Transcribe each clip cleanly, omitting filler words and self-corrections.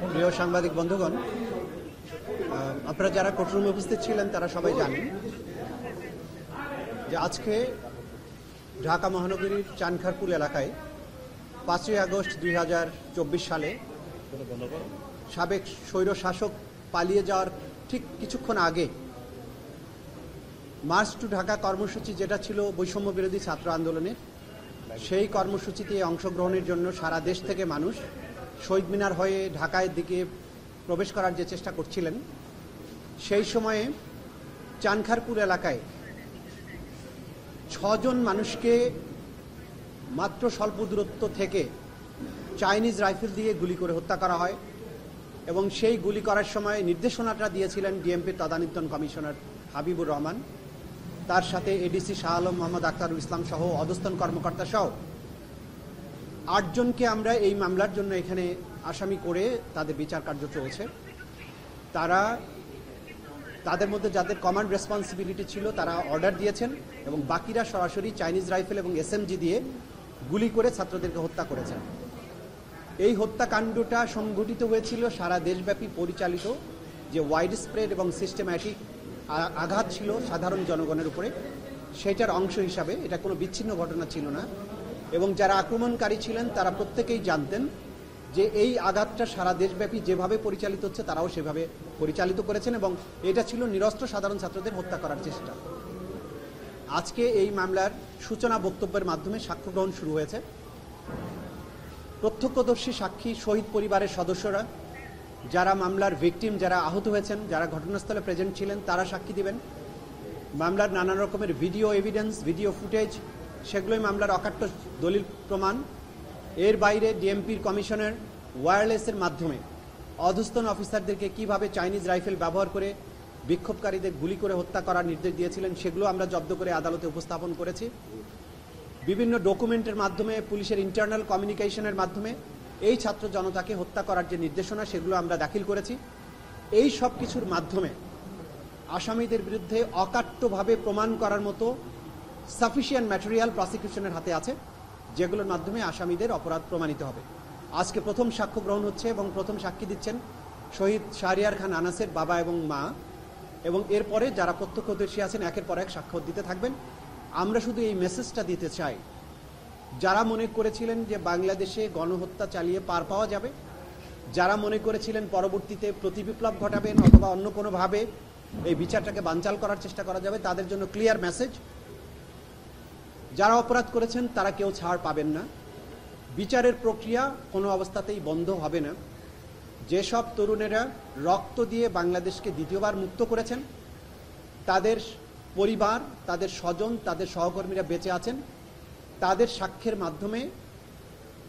প্রিয় সাংবাদিক বন্ধুগণ, আপনারা যারা কোর্টরুমে উপস্থিত ছিলেন তারা সবাই জানেন যে আজকে ঢাকা মহানগরীর চানখারপুল এলাকায় 5ই আগস্ট 2024 সালে সাবেক স্বৈরশাসক পালিয়ে যাওয়ার ঠিক কিছুক্ষণ আগে মার্চ টু ঢাকা কর্মসূচি, যেটা ছিল বৈষম্য বিরোধী ছাত্র আন্দোলনের, সেই কর্মসূচিতে অংশগ্রহণের জন্য সারা দেশ থেকে মানুষ শহীদ মিনার হয়ে ঢাকায় দিকে প্রবেশ করার যে চেষ্টা করছিলেন, সেই সময়ে চানখারপুল এলাকায় 6 জন মানুষকে মাত্র স্বল্প দূরত্ব থেকে চাইনিজ রাইফেল দিয়ে গুলি করে হত্যা করা হয়। এবং সেই গুলি করার সময় নির্দেশনাটা দিয়েছিলেন ডিএমপির তদানীন্তন কমিশনার হাবিবুর রহমান, তার সাথে এডিসি শাহ আলম মোহাম্মদ আখতারুল ইসলাম সহ অধস্তন কর্মকর্তা সহ 8 জনকে আমরা এই মামলার জন্য এখানে আসামি করে তাদের বিচার কার্য চলছে। তাদের মধ্যে যাদের কমান্ড রেসপন্সিবিলিটি ছিল তারা অর্ডার দিয়েছেন এবং বাকিরা সরাসরি চাইনিজ রাইফেল এবং এসএমজি দিয়ে গুলি করে ছাত্রদেরকে হত্যা করেছেন। এই হত্যাকাণ্ডটা সংঘটিত হয়েছিল সারা দেশব্যাপী পরিচালিত যে ওয়াইড স্প্রেড এবং সিস্টেম্যাটিক আঘাত ছিল সাধারণ জনগণের উপরে, সেটার অংশ হিসাবে। এটা কোনো বিচ্ছিন্ন ঘটনা ছিল না। এবং যারা আক্রমণকারী ছিলেন তারা প্রত্যেকেই জানতেন যে এই আঘাতটা সারা দেশব্যাপী যেভাবে পরিচালিত হচ্ছে তারাও সেভাবে পরিচালিত করেছেন এবং এটা ছিল নিরস্ত্র সাধারণ ছাত্রদের হত্যা করার চেষ্টা। আজকে এই মামলার সূচনা বক্তব্যের মাধ্যমে সাক্ষ্য গ্রহণ শুরু হয়েছে। প্রত্যক্ষদর্শী সাক্ষী, শহীদ পরিবারের সদস্যরা, যারা মামলার ভিকটিম, যারা আহত হয়েছেন, যারা ঘটনাস্থলে প্রেজেন্ট ছিলেন, তারা সাক্ষী দিবেন। মামলার নানান রকমের ভিডিও এভিডেন্স, ভিডিও ফুটেজ, সেগুলোই মামলার অকাট্য দলিল প্রমাণ। এর বাইরে ডিএমপির কমিশনের ওয়্যারলেসের মাধ্যমে অধস্তন অফিসারদেরকে কিভাবে চাইনিজ রাইফেল ব্যবহার করে বিক্ষোভকারীদের গুলি করে হত্যা করার নির্দেশ দিয়েছিলেন, সেগুলো আমরা জব্দ করে আদালতে উপস্থাপন করেছি। বিভিন্ন ডকুমেন্টের মাধ্যমে, পুলিশের ইন্টারনাল কমিউনিকেশনের মাধ্যমে এই ছাত্র জনতাকে হত্যা করার যে নির্দেশনা, সেগুলো আমরা দাখিল করেছি। এই সব কিছুর মাধ্যমে আসামিদের বিরুদ্ধে অকাট্যভাবে প্রমাণ করার মতো সাফিসিয়েন্ট ম্যাটেরিয়াল প্রসিকিউশনের হাতে আছে, যেগুলোর মাধ্যমে আসামিদের অপরাধ প্রমাণিত হবে। আজকে প্রথম সাক্ষ্য গ্রহণ হচ্ছে এবং প্রথম সাক্ষী দিচ্ছেন শহীদ শাহরিয়ার খান আনাসের বাবা এবং মা, এবং এরপরে যারা প্রত্যক্ষদর্শী আছেন একের পর এক সাক্ষ্য দিতে থাকবেন। আমরা শুধু এই মেসেজটা দিতে চাই, যারা মনে করেছিলেন যে বাংলাদেশে গণহত্যা চালিয়ে পার পাওয়া যাবে, যারা মনে করেছিলেন পরবর্তীতে প্রতিবিপ্লব ঘটাবেন অথবা অন্য কোনোভাবে এই বিচারটাকে বানচাল করার চেষ্টা করা যাবে, তাদের জন্য ক্লিয়ার মেসেজ, যারা অপরাধ করেছেন তারা কেউ ছাড় পাবেন না। বিচারের প্রক্রিয়া কোনো অবস্থাতেই বন্ধ হবে না। যেসব তরুণেরা রক্ত দিয়ে বাংলাদেশকে দ্বিতীয়বার মুক্ত করেছেন, তাদের পরিবার, তাদের স্বজন, তাদের সহকর্মীরা বেঁচে আছেন, তাদের সাক্ষ্যের মাধ্যমে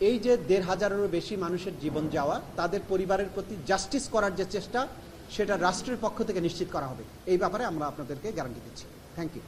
এই যে 1,500-এরও বেশি মানুষের জীবন যাওয়া, তাদের পরিবারের প্রতি জাস্টিস করার যে চেষ্টা, সেটা রাষ্ট্রের পক্ষ থেকে নিশ্চিত করা হবে। এই ব্যাপারে আমরা আপনাদেরকে গ্যারান্টি দিচ্ছি। Thank you.